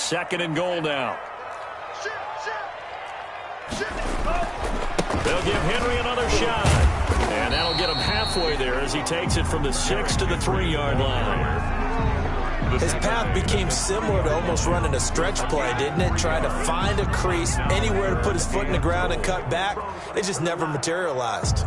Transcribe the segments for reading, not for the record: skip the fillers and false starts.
2nd and goal now. They'll give Henry another shot. And that'll get him halfway there as he takes it from the 6 to the 3-yard line. His path became similar to almost running a stretch play, didn't it? Trying to find a crease, anywhere to put his foot in the ground and cut back. It just never materialized.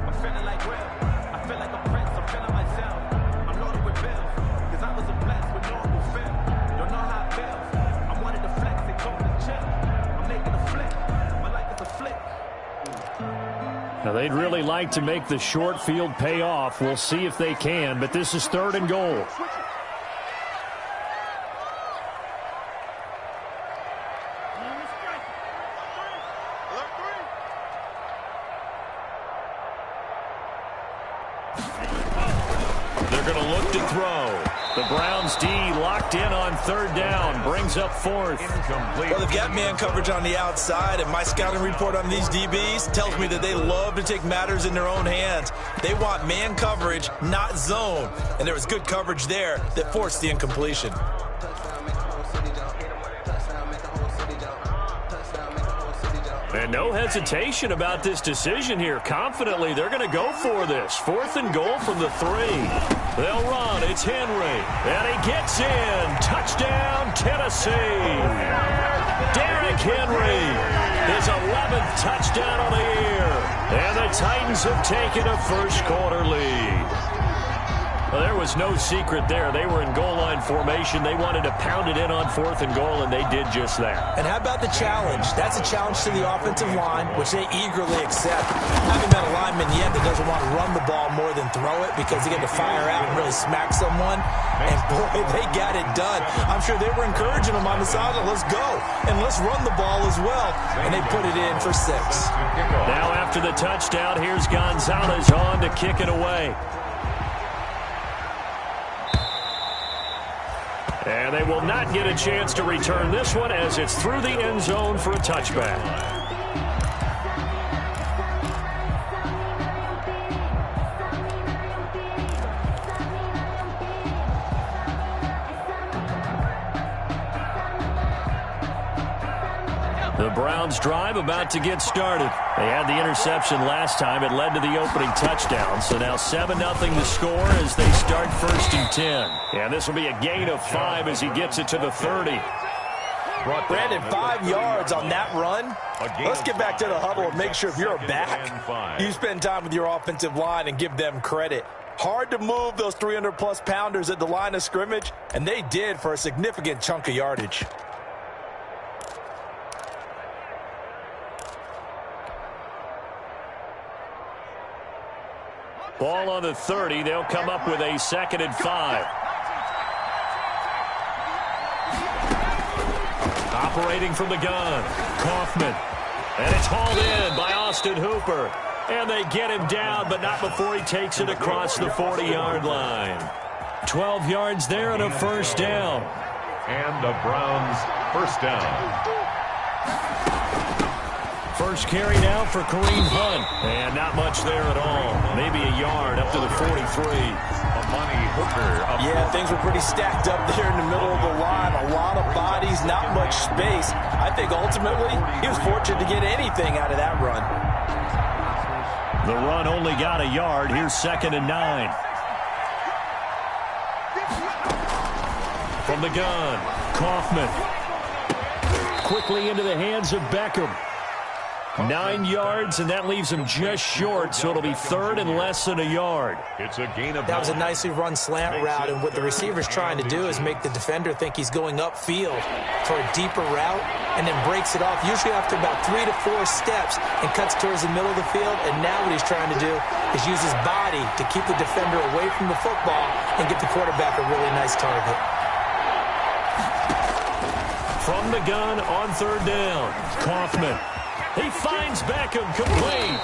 Now, they'd really like to make the short field pay off. We'll see if they can, but this is 3rd and goal. They're going to look to throw. The Browns D locked in on 3rd down, brings up 4th. Incomplete. Well, they've got man coverage on the outside, and my scouting report on these DBs tells me that they love to take matters in their own hands. They want man coverage, not zone. And there was good coverage there that forced the incompletion. And no hesitation about this decision here. Confidently, they're going to go for this. 4th and goal from the 3. They'll run. It's Henry. And he gets in. Touchdown, Tennessee. Derrick Henry. His 11th touchdown of the year. And the Titans have taken a first-quarter lead. Well, there was no secret there. They were in goal line formation. They wanted to pound it in on 4th and goal, and they did just that. And how about the challenge? That's a challenge to the offensive line, which they eagerly accept. I haven't met a lineman yet that doesn't want to run the ball more than throw it because they get to fire out and really smack someone. And, boy, they got it done. I'm sure they were encouraging them on the sideline. Let's go, and let's run the ball as well. And they put it in for 6. Now after the touchdown, here's Gonzalez on to kick it away. And they will not get a chance to return this one as it's through the end zone for a touchback. The Browns drive about to get started. They had the interception last time. It led to the opening touchdown. So now 7-0 the score as they start 1st and 10. And this will be a gain of 5 as he gets it to the 30. Brandon, 5 yards on that run. Let's get back to the huddle and make sure if you're a back, you spend time with your offensive line and give them credit. Hard to move those 300-plus pounders at the line of scrimmage, and they did for a significant chunk of yardage. Ball on the 30. They'll come up with a 2nd and 5. Operating from the gun, Kaufman. And it's hauled in by Austin Hooper. And they get him down, but not before he takes it across the 40-yard line. 12 yards there and a 1st down. And the Browns' 1st down. First carry now for Kareem Hunt. And not much there at all. Maybe a yard up to the 43. Amani Hooker. Yeah, things were pretty stacked up there in the middle of the line. A lot of bodies, not much space. I think ultimately he was fortunate to get anything out of that run. The run only got a yard. Here's 2nd and 9. From the gun, Kaufman. Quickly into the hands of Beckham. 9 yards, and that leaves him just short, so it'll be 3rd and less than a yard. It's a gain of that was a nicely run slant route, and what the receiver's trying to do is make the defender think he's going upfield for a deeper route, and then breaks it off, usually after about 3 to 4 steps, and cuts towards the middle of the field. And now what he's trying to do is use his body to keep the defender away from the football and get the quarterback a really nice target. From the gun on 3rd down, Kaufman. He finds Beckham complete.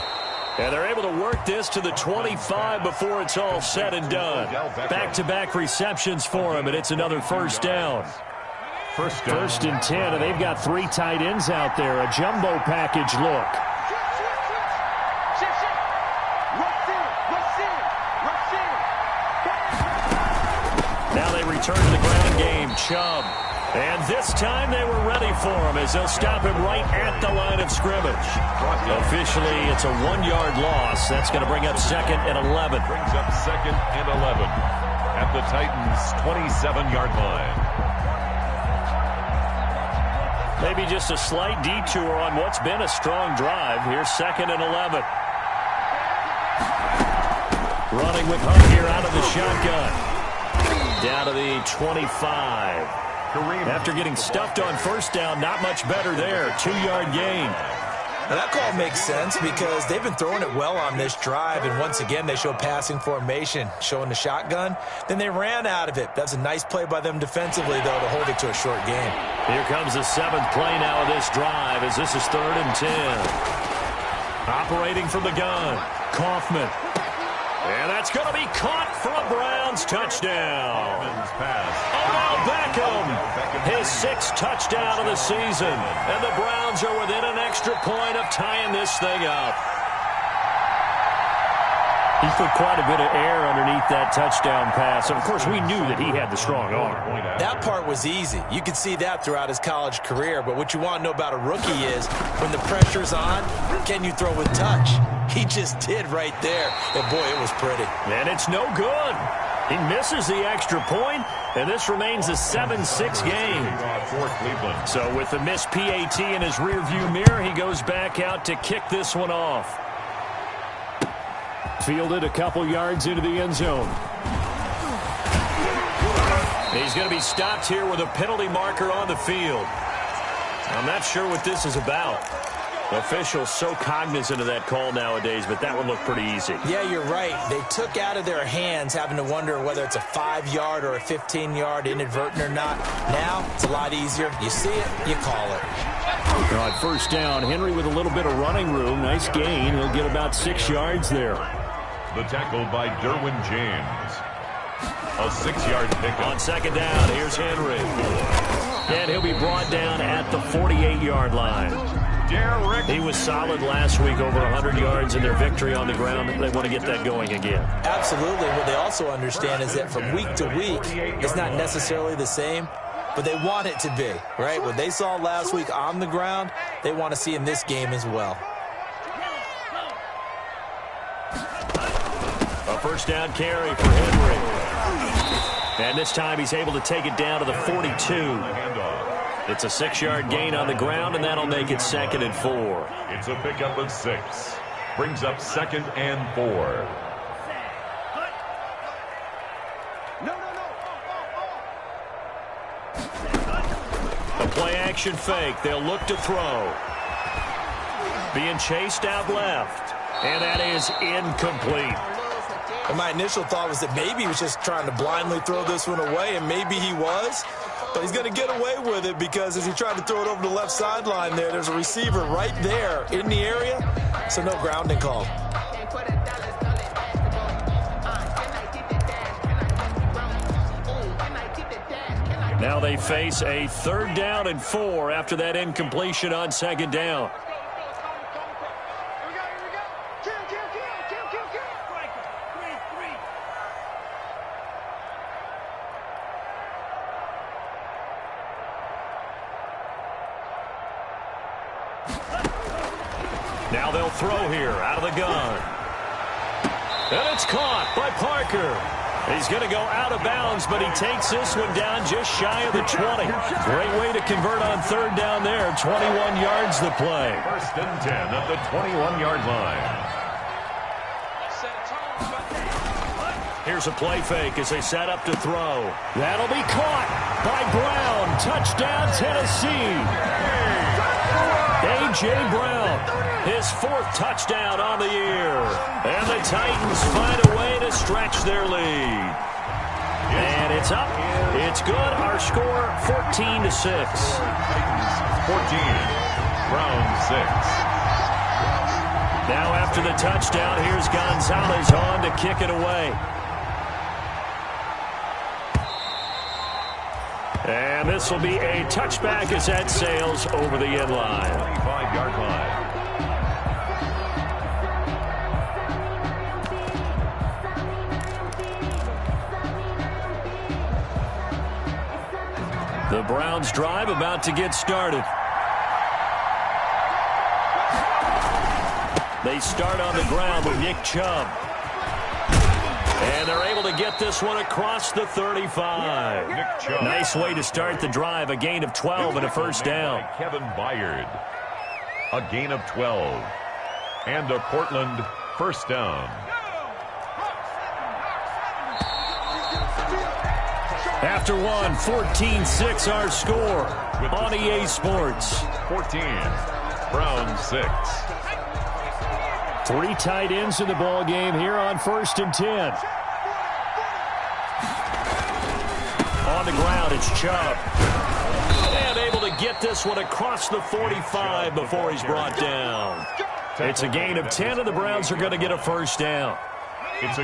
And they're able to work this to the 25 before it's all said and done. Back-to-back receptions for him, and it's another 1st down. 1st and 10, and they've got 3 tight ends out there. A jumbo package look. Now they return to the ground game. Chubb And this time they were ready for him as they'll stop him right at the line of scrimmage. Officially, it's a 1-yard loss. That's going to bring up 2nd and 11. Brings up 2nd and 11 at the Titans' 27-yard line. Maybe just a slight detour on what's been a strong drive. Here's 2nd and 11. Running with Hunt here out of the shotgun. Down to the 25. After getting stuffed on first down, not much better there. 2-yard gain. Now that call makes sense because they've been throwing it well on this drive, and once again they show passing formation, showing the shotgun. Then they ran out of it. That's a nice play by them defensively, though, to hold it to a short game. Here comes the 7th play now of this drive as this is 3rd and 10. Operating from the gun, Kaufman. And that's going to be caught for a Browns touchdown. Odell Beckham, his 6th touchdown of the season. And the Browns are within an extra point of tying this thing up. He put quite a bit of air underneath that touchdown pass. And, of course, we knew that he had the strong arm. That part was easy. You could see that throughout his college career. But what you want to know about a rookie is when the pressure's on, can you throw with touch? He just did right there. And, boy, it was pretty. And it's no good. He misses the extra point, and this remains a 7-6 game. So with the missed PAT in his rearview mirror, he goes back out to kick this one off. Fielded a couple yards into the end zone. He's going to be stopped here with a penalty marker on the field. I'm not sure what this is about. Officials so cognizant of that call nowadays, but that one looked pretty easy. Yeah, you're right. They took out of their hands having to wonder whether it's a 5-yard or a 15-yard inadvertent or not. Now, it's a lot easier. You see it, you call it. All right, first down. Henry with a little bit of running room. Nice gain. He'll get about 6 yards there. The tackle by Derwin James. A 6-yard pickup. On 2nd down, here's Henry. And he'll be brought down at the 48-yard line. He was solid last week, over 100 yards in their victory on the ground. They want to get that going again. Absolutely. What they also understand is that from week to week, it's not necessarily the same, but they want it to be, right? What they saw last week on the ground, they want to see in this game as well. A first down carry for Henry. And this time he's able to take it down to the 42. It's a 6-yard gain on the ground, and that'll make it 2nd and 4. It's a pickup of 6. Brings up 2nd and 4. A play-action fake. They'll look to throw. Being chased out left. And that is incomplete. And my initial thought was that maybe he was just trying to blindly throw this one away, and maybe he was. But he's going to get away with it because as he tried to throw it over the left sideline there's a receiver right there in the area, so no grounding call. Now they face a 3rd down and 4 after that incompletion on 2nd down. Now they'll throw here out of the gun. And it's caught by Parker. He's going to go out of bounds, but he takes this one down just shy of the 20. Great way to convert on 3rd down there. 21 yards the play. 1st and 10 at the 21-yard line. Here's a play fake as they set up to throw. That'll be caught by Brown. Touchdown, Tennessee. A.J. Brown, his 4th touchdown on the year. And the Titans find a way to stretch their lead. And it's up. It's good. Our score, 14-6. 14. Brown 6. Now after the touchdown, here's Gonzalez on to kick it away. And this will be a touchback as that sails over the end line. 25-yard line. The Browns drive about to get started. They start on the ground with Nick Chubb. And they're able to get this one across the 35. Nice way to start the drive. A gain of 12 and a first down. Kevin Byard. A gain of 12. And a Portland first down. After one, 14-6 our score on EA Sports. 14, Browns 6. 3 tight ends in the ball game here on 1st and 10. On the ground, it's Chubb. And able to get this one across the 45 before he's brought down. It's a gain of 10, and the Browns are going to get a first down.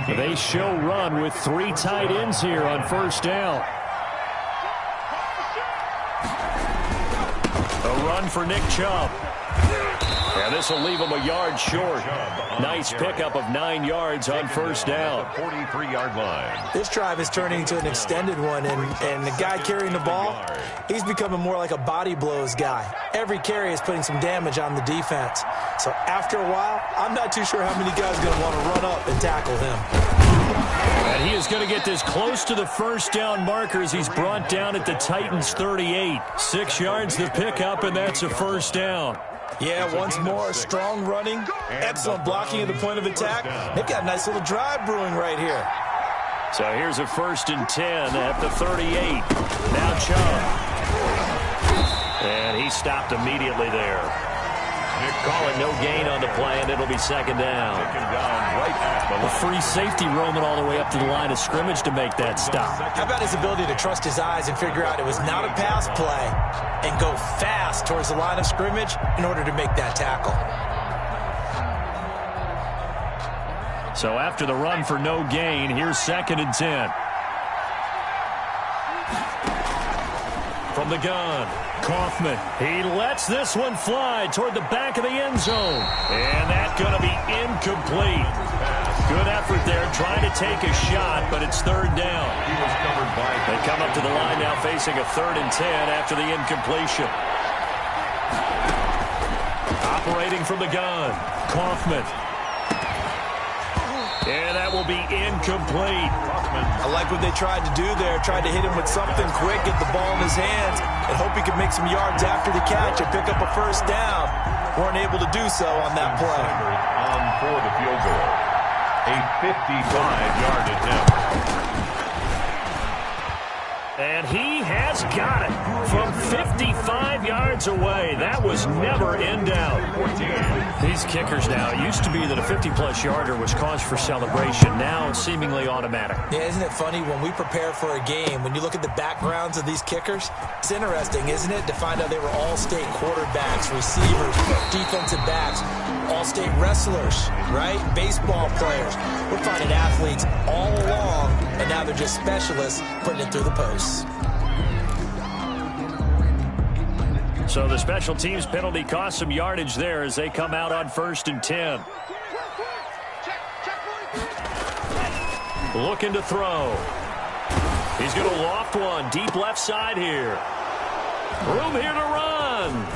They show run with 3 tight ends here on first down. A run for Nick Chubb. And this will leave him a yard short. Nice pickup of 9 yards on first down. 43-yard line. This drive is turning into an extended one, and the guy carrying the ball, he's becoming more like a body blows guy. Every carry is putting some damage on the defense. So after a while, I'm not too sure how many guys are going to want to run up and tackle him. And he is going to get this close to the first down markers. He's brought down at the Titans' 38. 6 yards the pickup, and that's a first down. Yeah, once more, strong running, excellent blocking at the point of attack. They've got a nice little drive brewing right here. So here's a 1st and 10 at the 38. Now Chubb. And he stopped immediately there. Call it no gain on the play, and it'll be second down. A free safety roaming all the way up to the line of scrimmage to make that stop. How about his ability to trust his eyes and figure out it was not a pass play and go fast towards the line of scrimmage in order to make that tackle. So after the run for no gain, here's 2nd and 10. From the gun, Kaufman. He lets this one fly toward the back of the end zone. And that's going to be incomplete. Good effort there trying to take a shot, but it's 3rd down. They come up to the line now facing a 3rd and 10 after the incompletion. Operating from the gun, Kaufman. And that will be incomplete. I like what they tried to do there. Tried to hit him with something quick, get the ball in his hands, and hope he could make some yards after the catch and pick up a first down. Weren't able to do so on that play. On for the field goal. A 55-yard attempt. And he has got it from 55 yards away. That was never in doubt. These kickers now, it used to be that a 50-plus yarder was cause for celebration. Now it's seemingly automatic. Yeah, isn't it funny when we prepare for a game, when you look at the backgrounds of these kickers, it's interesting, isn't it, to find out they were all-state quarterbacks, receivers, defensive backs, all-state wrestlers, right? Baseball players. We're finding athletes all along, and now they're just specialists putting it through the posts. So the special teams penalty cost some yardage there as they come out on 1st and 10. Looking to throw. He's going to loft one deep left side here. Room here to run.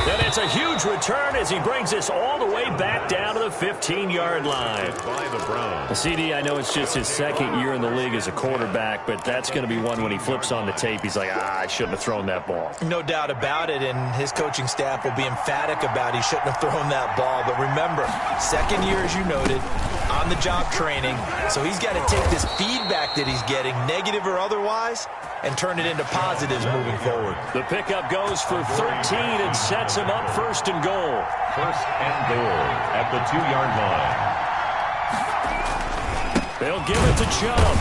And it's a huge return as he brings this all the way back down to the 15-yard line. By the Browns. CD, I know it's just his 2nd year in the league as a quarterback, but that's going to be one when he flips on the tape. He's like, I shouldn't have thrown that ball. No doubt about it, and his coaching staff will be emphatic about he shouldn't have thrown that ball. But remember, 2nd year, as you noted, on-the-job training, so he's got to take this feedback that he's getting, negative or otherwise, and turn it into positives moving forward. The pickup goes for 13 and sets him up 1st and goal. 1st and goal at the 2-yard line. They'll give it to Chubb.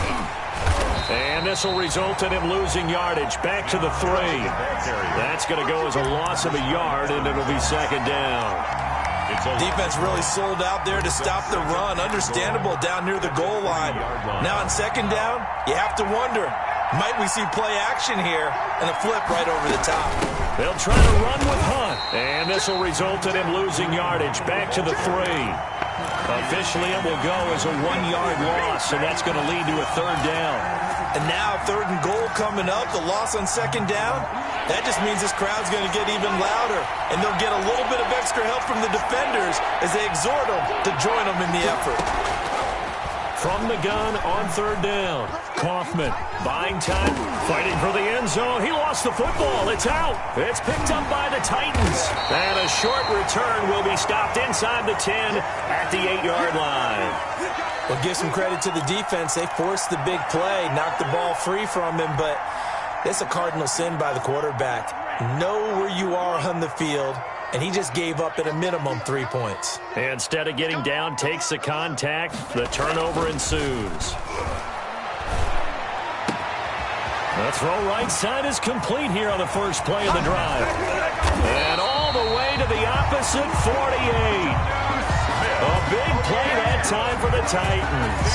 And this will result in him losing yardage. Back to the 3. That's going to go as a loss of a yard, and it'll be 2nd down. Defense really sold out there to stop the run. Understandable down near the goal line. Now on 2nd down, you have to wonder, might we see play action here and a flip right over the top? They'll try to run with Hunt. And this will result in him losing yardage. Back to the 3. Officially, it will go as a 1-yard loss, and that's going to lead to a 3rd down. And now 3rd and goal coming up, the loss on 2nd down. That just means this crowd's going to get even louder, and they'll get a little bit of extra help from the defenders as they exhort them to join them in the effort. From the gun on 3rd down, Kaufman buying time, fighting for the end zone. He lost the football. It's out. It's picked up by the Titans. And a short return will be stopped inside the 10 at the 8-yard line. Well, give some credit to the defense. They forced the big play, knocked the ball free from him, but it's a cardinal sin by the quarterback. Know where you are on the field, and he just gave up at a minimum 3 points. Instead of getting down, takes the contact. The turnover ensues. The throw right side is complete here on the first play of the drive. And all the way to the opposite 48. A big play that time for the Titans.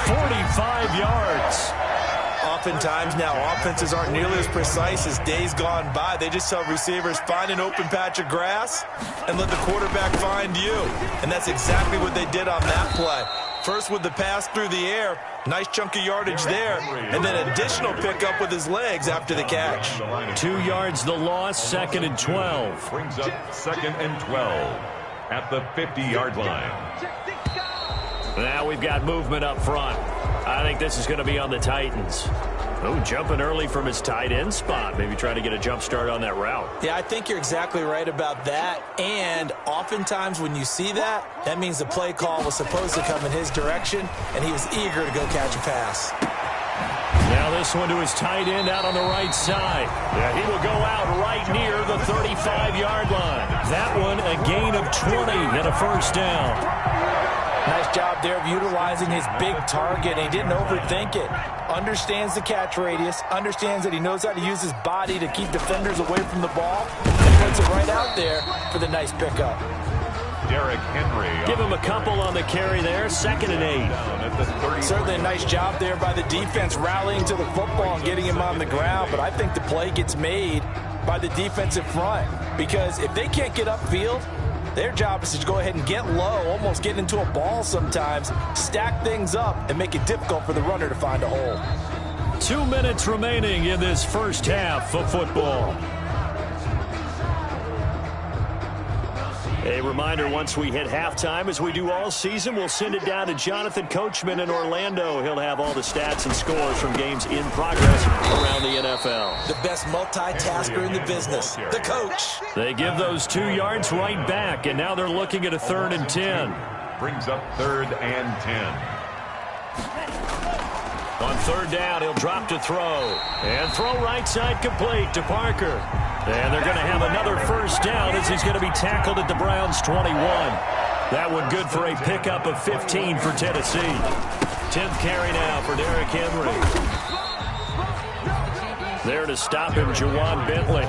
45 yards. Oftentimes now, offenses aren't nearly as precise as days gone by. They just tell receivers, find an open patch of grass and let the quarterback find you. And that's exactly what they did on that play. First with the pass through the air, nice chunk of yardage there, and then additional pickup with his legs after the catch. 2 yards the loss, 2nd and 12. Brings up 2nd and 12 at the 50-yard line. Now we've got movement up front. I think this is going to be on the Titans. Oh, jumping early from his tight end spot. Maybe trying to get a jump start on that route. Yeah, I think you're exactly right about that. And oftentimes when you see that, that means the play call was supposed to come in his direction, and he was eager to go catch a pass. Now this one to his tight end out on the right side. Yeah, he will go out right near the 35-yard line. That one a gain of 20 and a first down. Nice job there of utilizing his big target. He didn't overthink it. Understands the catch radius. Understands that he knows how to use his body to keep defenders away from the ball. And puts it right out there for the nice pickup. Derrick Henry. Give him a couple on the carry there. 2nd and 8. Certainly a nice job there by the defense rallying to the football and getting him on the ground. But I think the play gets made by the defensive front. Because if they can't get upfield, their job is to go ahead and get low, almost get into a ball sometimes, stack things up, and make it difficult for the runner to find a hole. 2 minutes remaining in this first half of football. A reminder, once we hit halftime, as we do all season, we'll send it down to Jonathan Coachman in Orlando. He'll have all the stats and scores from games in progress around the NFL. The best multitasker in the business, the coach. They give those 2 yards right back, and now they're looking at a 3rd and 10. Brings up 3rd and 10. On 3rd down, he'll drop to throw. And throw right side complete to Parker. And they're going to have another first down as he's going to be tackled at the Browns' 21. That one good for a pickup of 15 for Tennessee. 10th carry now for Derrick Henry. There to stop him, Juwan Bentley.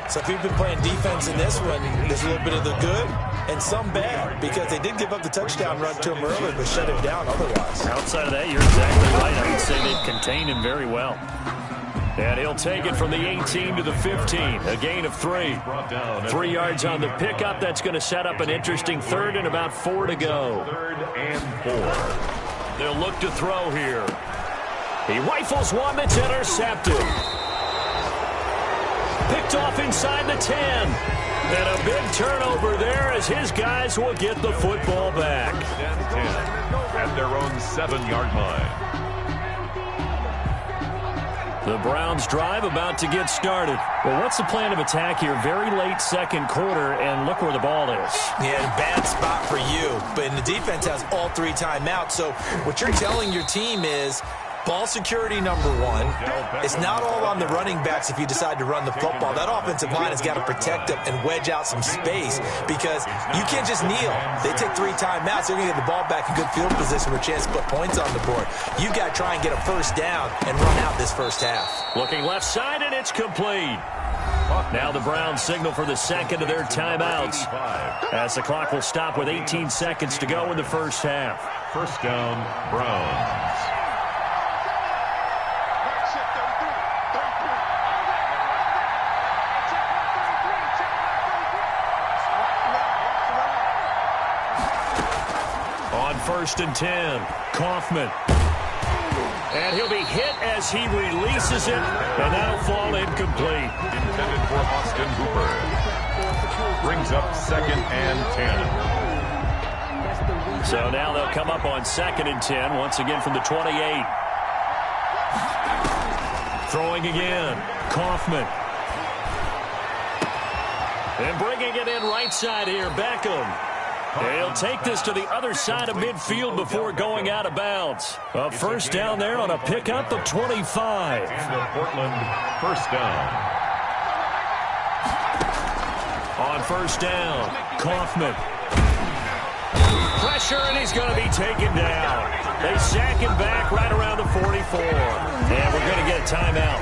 So if you've been playing defense in this one, there's a little bit of the good and some bad, because they did give up the touchdown run to him early, but shut him down otherwise. Outside of that, you're exactly right. I would say they've contained him very well. And he'll take it from the 18 to the 15, a gain of 3. 3 yards on the pickup. That's going to set up an interesting 3rd and about 4 to go. 3rd and 4. They'll look to throw here. He rifles one that's intercepted. Picked off inside the 10. And a big turnover there as his guys will get the football back. 10 at their own 7-yard line. The Browns drive about to get started. Well, what's the plan of attack here? Very late 2nd quarter, and look where the ball is. Yeah, bad spot for you. But the defense has all 3 timeouts. So what you're telling your team is ball security number 1. It's not all on the running backs if you decide to run the football. That offensive line has got to protect them and wedge out some space, because you can't just kneel. They take 3 timeouts. They're going to get the ball back in good field position with a chance to put points on the board. You've got to try and get a first down and run out this first half. Looking left side, and it's complete. Now the Browns signal for the 2nd of their timeouts, as the clock will stop with 18 seconds to go in the first half. First down, Browns. On 1st and 10, Kaufman. And he'll be hit as he releases it, and that'll fall incomplete. Intended for Austin Hooper. Brings up 2nd and 10. So now they'll come up on 2nd and 10, once again from the 28. Throwing again, Kaufman. And bringing it in right side here, Beckham. He'll take this to the other side of midfield before going out of bounds. A first down there on a pickup of 25. And a Portland first down. On first down, Kaufman. Pressure, and he's going to be taken down. They sack him back right around the 44. And we're going to get a timeout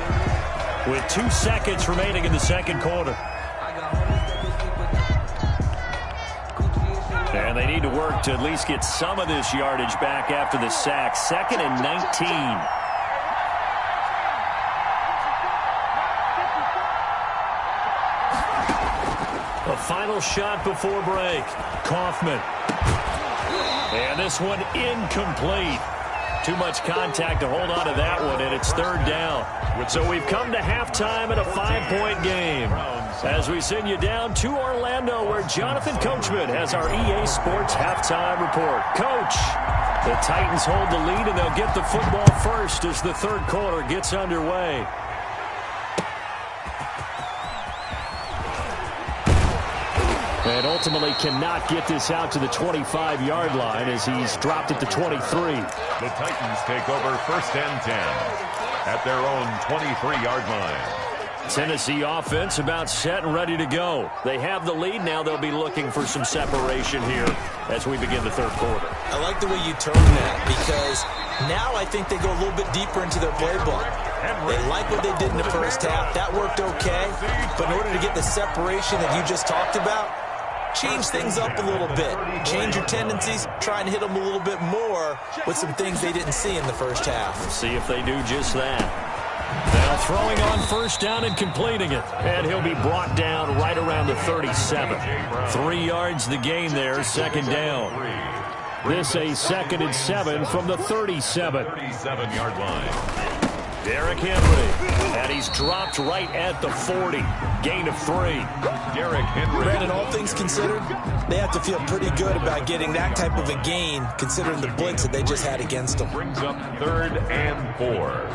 with 2 seconds remaining in the second quarter. And they need to work to at least get some of this yardage back after the sack. 2nd and 19. A final shot before break. Kaufman. And this one incomplete. Too much contact to hold on to that one, and it's 3rd down. So we've come to halftime in a 5-point game. As we send you down to Orlando, where Jonathan Coachman has our EA Sports halftime report. Coach, the Titans hold the lead, and they'll get the football first as the third quarter gets underway. And ultimately cannot get this out to the 25-yard line as he's dropped it to 23. The Titans take over 1st and 10 at their own 23-yard line. Tennessee offense about set and ready to go. They have the lead. Now they'll be looking for some separation here as we begin the third quarter. I like the way you term that, because now I think they go a little bit deeper into their playbook. They like what they did in the first half. That worked okay. But in order to get the separation that you just talked about, change things up a little bit. Change your tendencies. Try and hit them a little bit more with some things they didn't see in the first half. See if they do just that. Now throwing on first down and completing it. And he'll be brought down right around the 37. 3 yards the gain there, 2nd down. This a 2nd and 7 from the 37. 37-yard line. Derrick Henry, and he's dropped right at the 40. Gain of 3. Derrick Henry. Brandon, all things considered, they have to feel pretty good about getting that type of a gain, considering the blitz that they just had against them. Brings up 3rd and 4.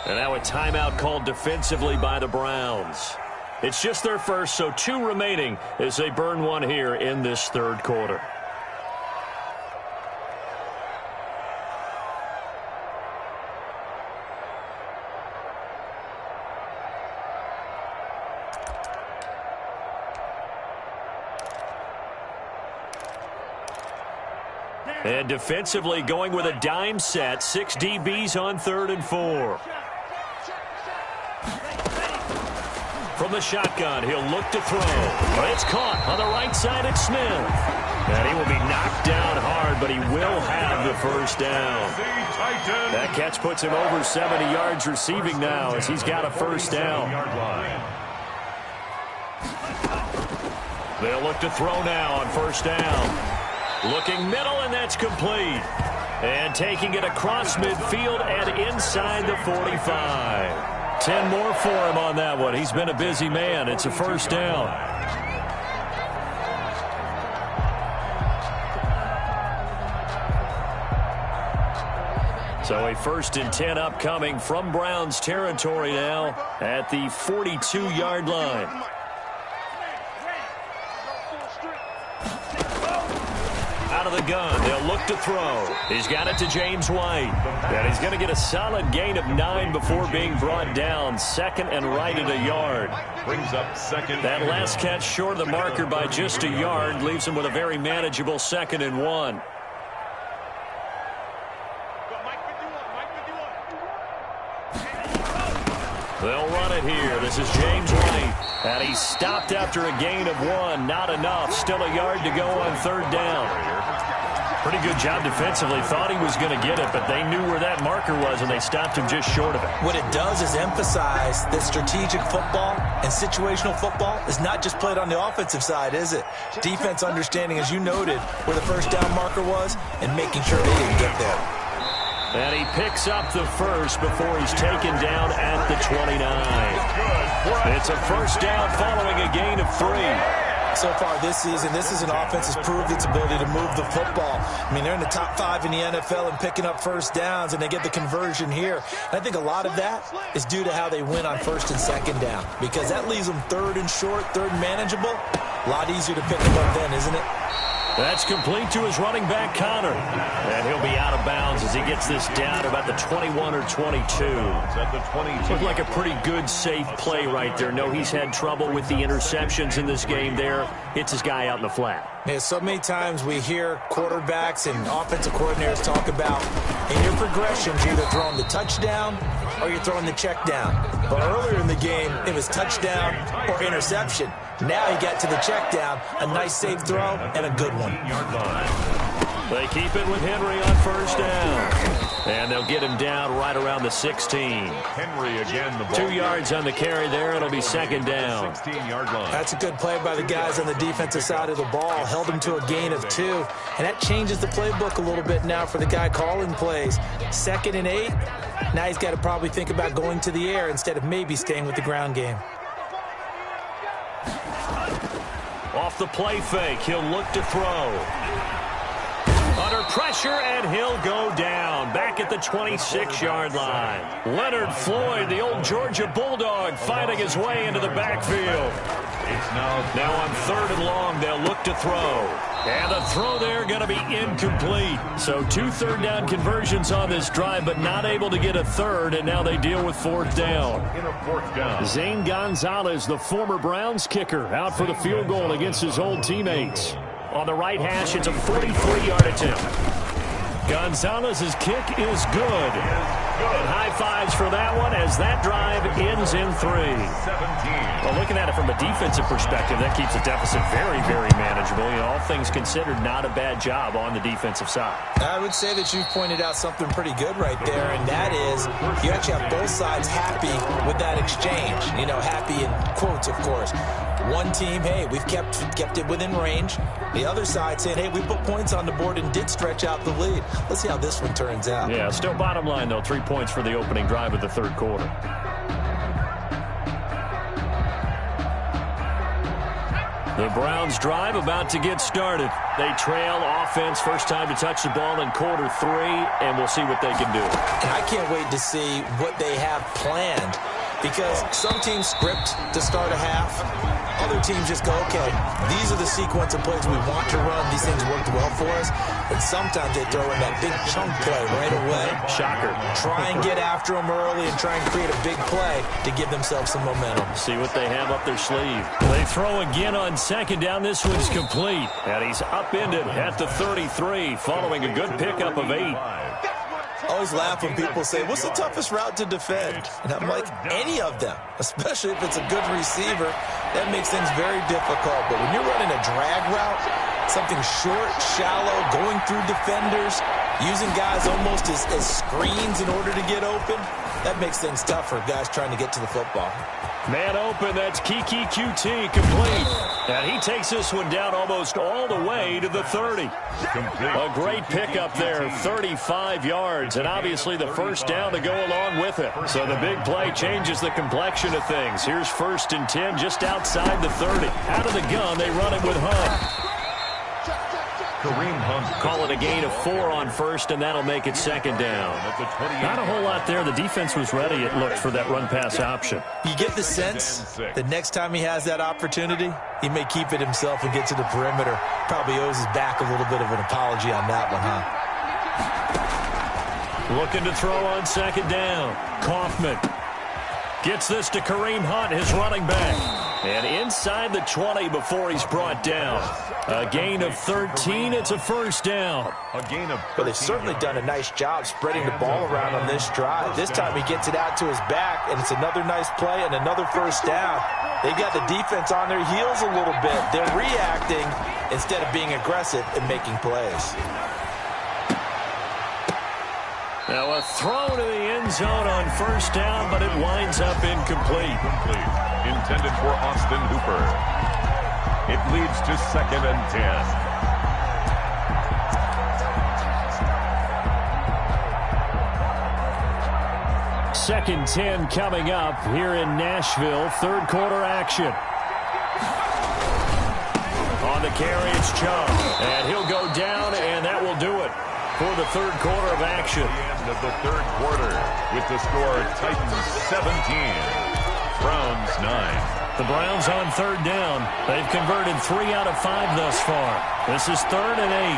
And now a timeout called defensively by the Browns. It's just their first, so 2 remaining as they burn one here in this third quarter. And defensively going with a dime set. 6 DBs on 3rd and 4. From the shotgun, he'll look to throw. But it's caught on the right side at Smith. And he will be knocked down hard, but he will have the first down. That catch puts him over 70 yards receiving now as he's got a first down. They'll look to throw now on first down. Looking middle, and that's complete. And taking it across midfield and inside the 45. 10 more for him on that one. He's been a busy man. It's a first down. So a 1st and 10 upcoming from Browns territory now at the 42-yard line. Out of the gun, they'll look to throw. He's got it to James White. And he's going to get a solid gain of 9 before being brought down. 2nd and right at a yard. Brings up 2nd. That last catch short of the marker by just a yard leaves him with a very manageable 2nd and 1. They'll run it here. This is James White. And he stopped after a gain of 1. Not enough. Still a yard to go on 3rd down. Pretty good job defensively. Thought he was going to get it, but they knew where that marker was, and they stopped him just short of it. What it does is emphasize that strategic football and situational football is not just played on the offensive side, is it? Defense understanding, as you noted, where the first down marker was and making sure they didn't get there. And he picks up the first before he's taken down at the 29. It's a first down following a gain of 3. So far this season, this is an offense that's proved its ability to move the football. I mean, they're in the top 5 in the NFL and picking up first downs, and they get the conversion here. And I think a lot of that is due to how they win on first and second down, because that leaves them third and short, third and manageable. A lot easier to pick them up then, isn't it? That's complete to his running back, Connor. And he'll be out of bounds as he gets this down about the 21 or 22. At the 22. Looked like a pretty good, safe play right there. No, he's had trouble with the interceptions in this game there. Hits his guy out in the flat. Yeah, so many times we hear quarterbacks and offensive coordinators talk about in your progressions, you're either throwing the touchdown or you're throwing the check down. But earlier in the game, it was touchdown or interception. Now he got to the check down, a nice safe throw, and a good one. They keep it with Henry on first down. And they'll get him down right around the 16. Henry again, the ball. 2 yards on the carry there. It'll be second down. 16-yard line. That's a good play by the guys on the defensive side of the ball. Held him to a gain of 2. And that changes the playbook a little bit now for the guy calling plays. 2nd and 8. Now he's got to probably think about going to the air instead of maybe staying with the ground game. Off the play fake, he'll look to throw. Under pressure, and he'll go down. Back at the 26-yard line. Leonard Floyd, the old Georgia Bulldog, fighting his way into the backfield. It's now on 3rd and long, they'll look to throw. And the throw there going to be incomplete. So 2 third-down conversions on this drive, but not able to get a third, and now they deal with 4th down. in a 4th down. Zane Gonzalez, the former Browns kicker, out for the field goal against his old teammates. On the right hash, it's a 43-yard attempt. Gonzalez's kick is good. And high fives for that one as that drive ends in 3. 17. Well, looking at it from a defensive perspective, that keeps the deficit very, very manageable. You know, all things considered, not a bad job on the defensive side. I would say that you've pointed out something pretty good right there, and that is you actually have both sides happy with that exchange. You know, happy in quotes, of course. One team, hey, we've kept it within range. The other side saying, hey, we put points on the board and did stretch out the lead. Let's see how this one turns out. Yeah, still bottom line, though, 3 points for the opening drive of the 3rd quarter. The Browns drive about to get started. They trail offense, first time to touch the ball in quarter 3, and we'll see what they can do. And I can't wait to see what they have planned, because some teams script to start a half. Other teams just go, okay, these are the sequence of plays we want to run. These things worked well for us. And sometimes they throw in that big chunk play right away. Shocker. Try and get after them early and try and create a big play to give themselves some momentum. See what they have up their sleeve. They throw again on 2nd down. This one's complete. And he's upended at the 33 following a good pickup of 8. I always laugh when people say, what's the toughest route to defend? And I'm like, any of them, especially if it's a good receiver. That makes things very difficult. But when you're running a drag route, something short, shallow, going through defenders, using guys almost as screens in order to get open, that makes things tough for guys trying to get to the football. Man open, that's Kiki QT complete. And he takes this one down almost all the way to the 30. A great pickup there, 35 yards, and obviously the first down to go along with it. So the big play changes the complexion of things. Here's 1st and 10 just outside the 30. Out of the gun, they run it with Hunt. Kareem Hunt. Call it a gain of 4 on 1st, and that'll make it 2nd down. Not a whole lot there. The defense was ready, it looked, for that run-pass option. You get the sense that next time he has that opportunity, he may keep it himself and get to the perimeter. Probably owes his back a little bit of an apology on that one, huh? Looking to throw on 2nd down. Kaufman gets this to Kareem Hunt, his running back. And inside the 20 before he's brought down. A gain of 13. It's a first down. A gain of 13. But they've certainly done a nice job spreading the ball around on this drive. This time he gets it out to his back, and it's another nice play and another first down. They've got the defense on their heels a little bit. They're reacting instead of being aggressive and making plays. Now a throw to the end zone on first down, but it winds up incomplete. Intended for Austin Hooper. It leads to 2nd and 10. 2nd 10 coming up here in Nashville. Third quarter action. On the carry, it's Chubb. And he'll go down, and that will do it for the third quarter of action. The end of the third quarter with the score Titans 17, Browns 9. The Browns on third down. They've converted 3 out of 5 thus far. This is 3rd and 8.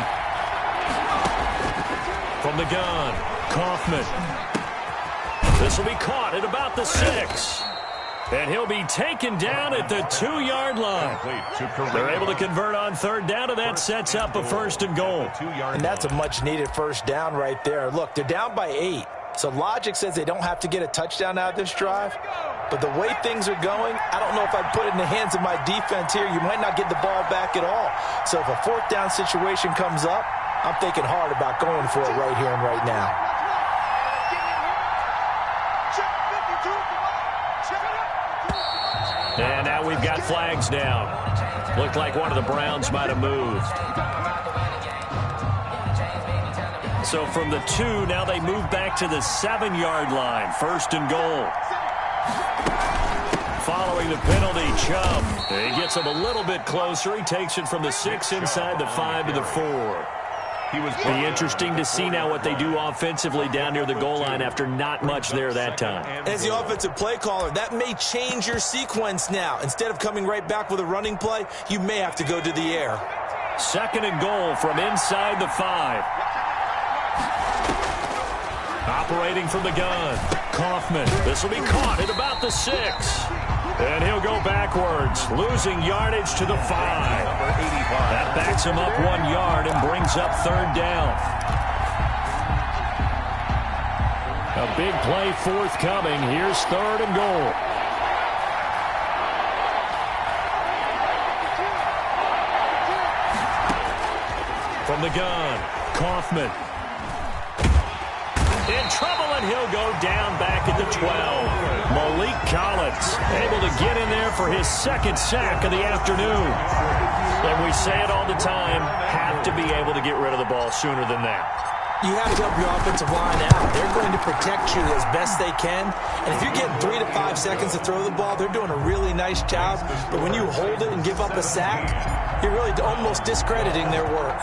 From the gun, Kaufman. This will be caught at about the 6. And he'll be taken down at the 2-yard line. They're able to convert on third down, and that sets up a 1st and goal. And that's a much-needed first down right there. Look, they're down by 8. So logic says they don't have to get a touchdown out of this drive. But the way things are going, I don't know if I'd put it in the hands of my defense here. You might not get the ball back at all. So if a 4th down situation comes up, I'm thinking hard about going for it right here and right now. And now we've got flags down. Looked like one of the Browns might have moved. So from the 2, now they move back to the 7-yard line. 1st and goal. Following the penalty, Chubb. He gets him a little bit closer. He takes it from the 6 inside the 5 to the 4. Be interesting to see now what they do offensively down near the goal line after not much there that time. As the offensive play caller, that may change your sequence now. Instead of coming right back with a running play, you may have to go to the air. 2nd and goal from inside the 5. Operating from the gun, Kaufman. This will be caught at about the 6. And he'll go backwards, losing yardage to the 5. That backs him up 1 yard and brings up 3rd down. A big play forthcoming. Here's 3rd and goal. From the gun, Kaufman. In trouble, and he'll go down back at the 12. Malik Collins able to get in there for his 2nd sack of the afternoon. And we say it all the time, have to be able to get rid of the ball sooner than that. You have to help your offensive line out. They're going to protect you as best they can. And if you're getting 3 to 5 seconds to throw the ball, they're doing a really nice job. But when you hold it and give up a sack, you're really almost discrediting their work.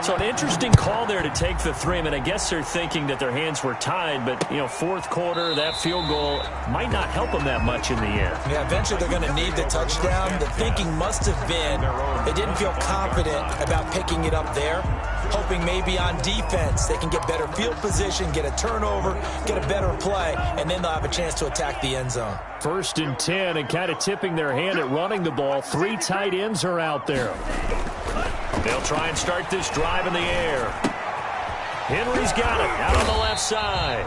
So an interesting call there to take the 3. I mean, I guess they're thinking that their hands were tied, but, 4th quarter, that field goal might not help them that much in the end. Yeah, eventually they're going to need the touchdown. The thinking must have been they didn't feel confident about picking it up there, hoping maybe on defense they can get better field position, get a turnover, get a better play, and then they'll have a chance to attack the end zone. 1st and 10, and kind of tipping their hand at running the ball. 3 tight ends are out there. They'll try and start this drive in the air. Henry's got it out on the left side.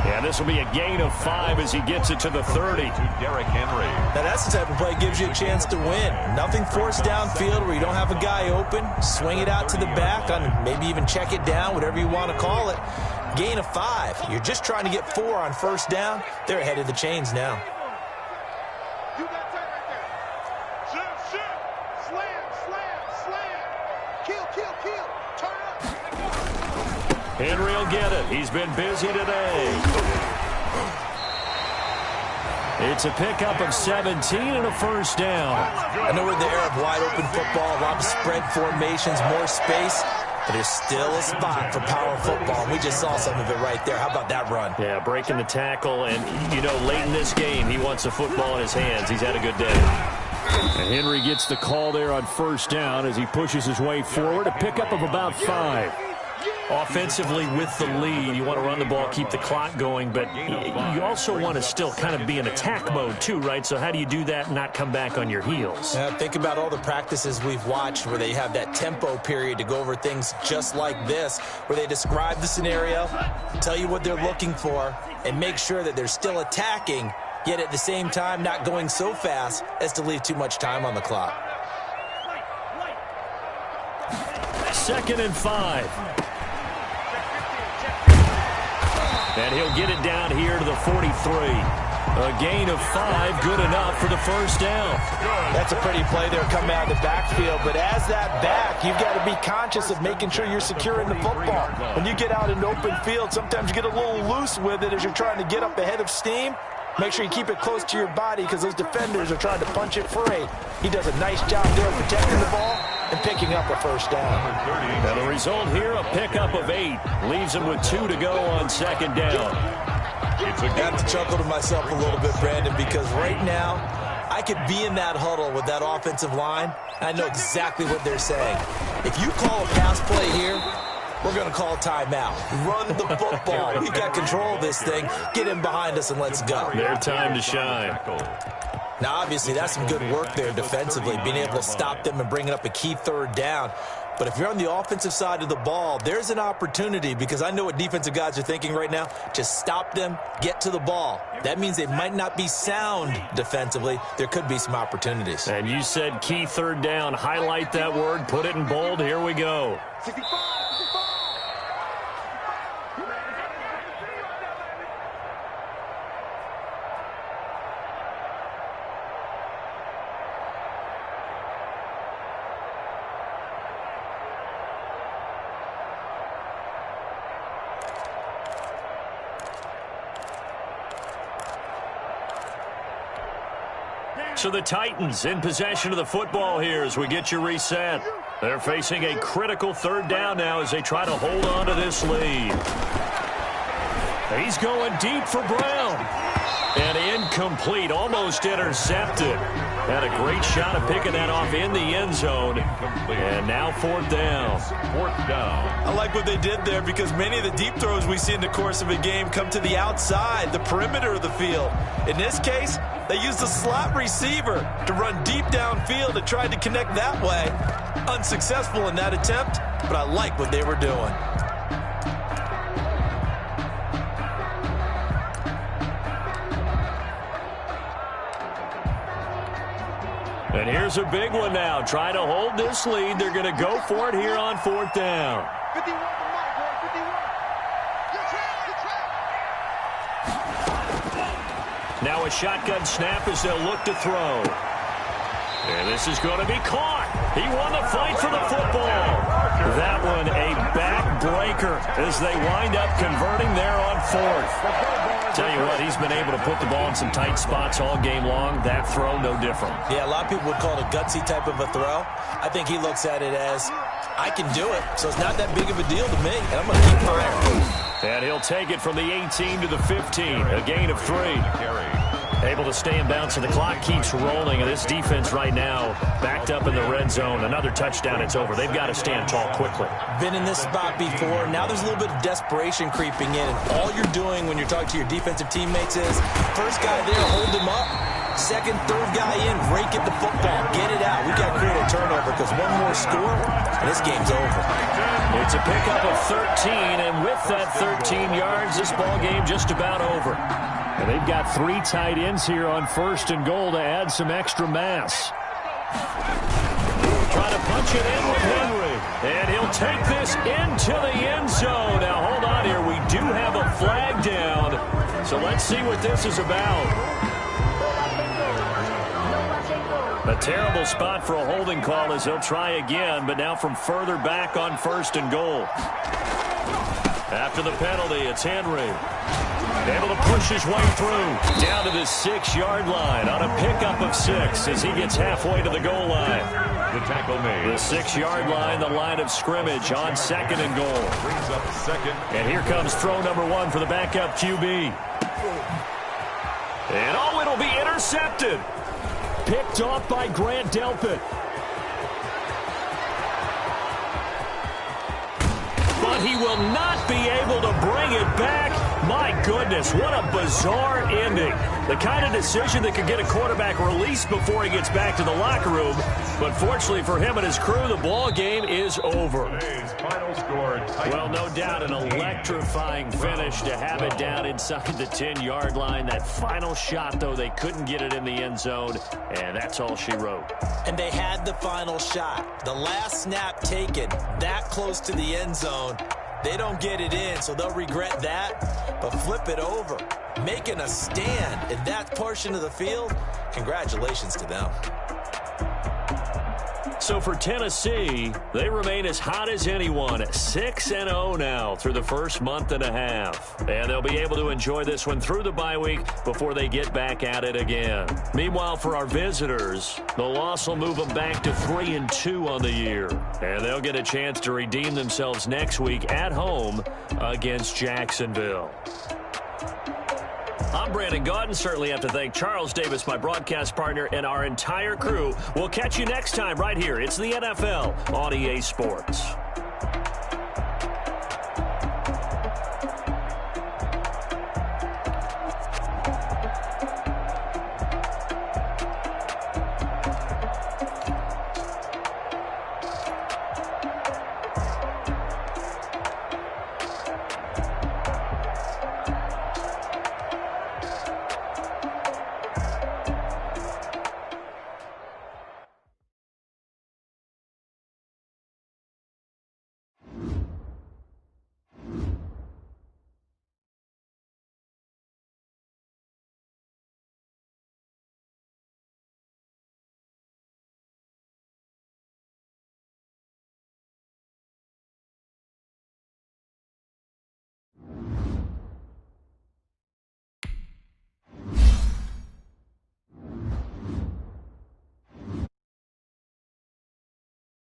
Yeah, this will be a gain of 5 as he gets it to the 30. Derrick Henry. Now that's the type of play that gives you a chance to win. Nothing forced downfield where you don't have a guy open. Swing it out to the back, maybe even check it down, whatever you want to call it. Gain of 5. You're just trying to get 4 on 1st down. They're ahead of the chains now. Henry will get it. He's been busy today. It's a pickup of 17 and a 1st down. I know we're in the era of wide-open football, a lot of spread formations, more space, but there's still a spot for power football. We just saw some of it right there. How about that run? Yeah, breaking the tackle, and, late in this game, he wants the football in his hands. He's had a good day. And Henry gets the call there on 1st down as he pushes his way forward. A pickup of about 5. Offensively with the lead, you want to run the ball, keep the clock going, but you also want to still kind of be in attack mode too, right? So how do you do that and not come back on your heels? Think about all the practices we've watched where they have that tempo period to go over things just like this, where they describe the scenario, tell you what they're looking for, and make sure that they're still attacking, yet at the same time not going so fast as to leave too much time on the clock. 2nd and 5. And he'll get it down here to the 43. A gain of 5, good enough for the first down. That's a pretty play there coming out of the backfield, but as that back, you've got to be conscious of making sure you're securing the football. When you get out in open field, sometimes you get a little loose with it as you're trying to get up ahead of steam. Make sure you keep it close to your body because those defenders are trying to punch it free. He does a nice job there protecting the ball and picking up a first down. And the result here, a pickup of 8. Leaves him with 2 to go on second down. I have to chuckle to myself a little bit, Brandon, because right now I could be in that huddle with that offensive line. I know exactly what they're saying. If you call a pass play here, we're going to call timeout. Run the football. We got control of this thing. Get in behind us and let's go. Their time to shine. Now, obviously, that's some good work there defensively, being able to stop them and bringing up a key third down. But if you're on the offensive side of the ball, there's an opportunity because I know what defensive guys are thinking right now. Just stop them, get to the ball. That means they might not be sound defensively. There could be some opportunities. And you said key third down. Highlight that word. Put it in bold. Here we go. 65. So the Titans in possession of the football here as we get you reset. They're facing a critical third down now as they try to hold on to this lead. He's going deep for Brown. And incomplete, almost intercepted. Had a great shot of picking that off in the end zone. And now fourth down. I like what they did there because many of the deep throws we see in the course of a game come to the outside, the perimeter of the field. In this case, they used a slot receiver to run deep downfield and tried to connect that way. Unsuccessful in that attempt, but I like what they were doing. And here's a big one now. Trying to hold this lead. They're going to go for it here on fourth down. 51 for Mike, boy, 51. Good trap. Now a shotgun snap as they'll look to throw. And this is going to be caught. He won the fight for the football. That one a backbreaker as they wind up converting there on fourth. Tell you what, he's been able to put the ball in some tight spots all game long. That throw, no different. Yeah, a lot of people would call it a gutsy type of a throw. I think he looks at it as, I can do it, so it's not that big of a deal to me, and I'm going to keep firing. And he'll take it from the 18 to the 15, a gain of 3. Able to stay in bounds, and the clock keeps rolling. And this defense right now backed up in the red zone. Another touchdown, it's over. They've got to stand tall quickly. Been in this spot before. Now there's a little bit of desperation creeping in. And all you're doing when you're talking to your defensive teammates is, first guy there, hold him up. Second, third guy in, rake at the football. Get it out. We got to create a turnover because one more score, and this game's over. It's a pickup of 13, and with that 13 yards, this ball game just about over. And they've got 3 tight ends here on first and goal to add some extra mass. Trying to punch it in with Henry. And he'll take this into the end zone. Now, hold on here. We do have a flag down. So let's see what this is about. A terrible spot for a holding call as he'll try again, but now from further back on first and goal. After the penalty, it's Henry. Able to push his way through. Down to the 6-yard line on a pickup of 6 as he gets halfway to the goal line. The tackle made. The 6-yard line, the line of scrimmage on second and goal. Brings up second. And here comes throw number 1 for the backup QB. And oh, it'll be intercepted. Picked off by Grant Delpit. But he will not be able to bring it back. My goodness, what a bizarre ending. The kind of decision that could get a quarterback released before he gets back to the locker room. But fortunately for him and his crew, the ball game is over. Today's final score. Well, no doubt an electrifying finish to have it down inside the 10-yard line. That final shot, though, they couldn't get it in the end zone, and that's all she wrote. And they had the final shot. The last snap taken that close to the end zone. They don't get it in, so they'll regret that. But flip it over. making a stand in that portion of the field. Congratulations to them. So for Tennessee, they remain as hot as anyone, 6-0 now through the first month and a half. And they'll be able to enjoy this one through the bye week before they get back at it again. Meanwhile, for our visitors, the loss will move them back to 3-2 on the year. And they'll get a chance to redeem themselves next week at home against Jacksonville. I'm Brandon Gaudin. Certainly have to thank Charles Davis, my broadcast partner, and our entire crew. We'll catch you next time right here. It's the NFL on EA Sports.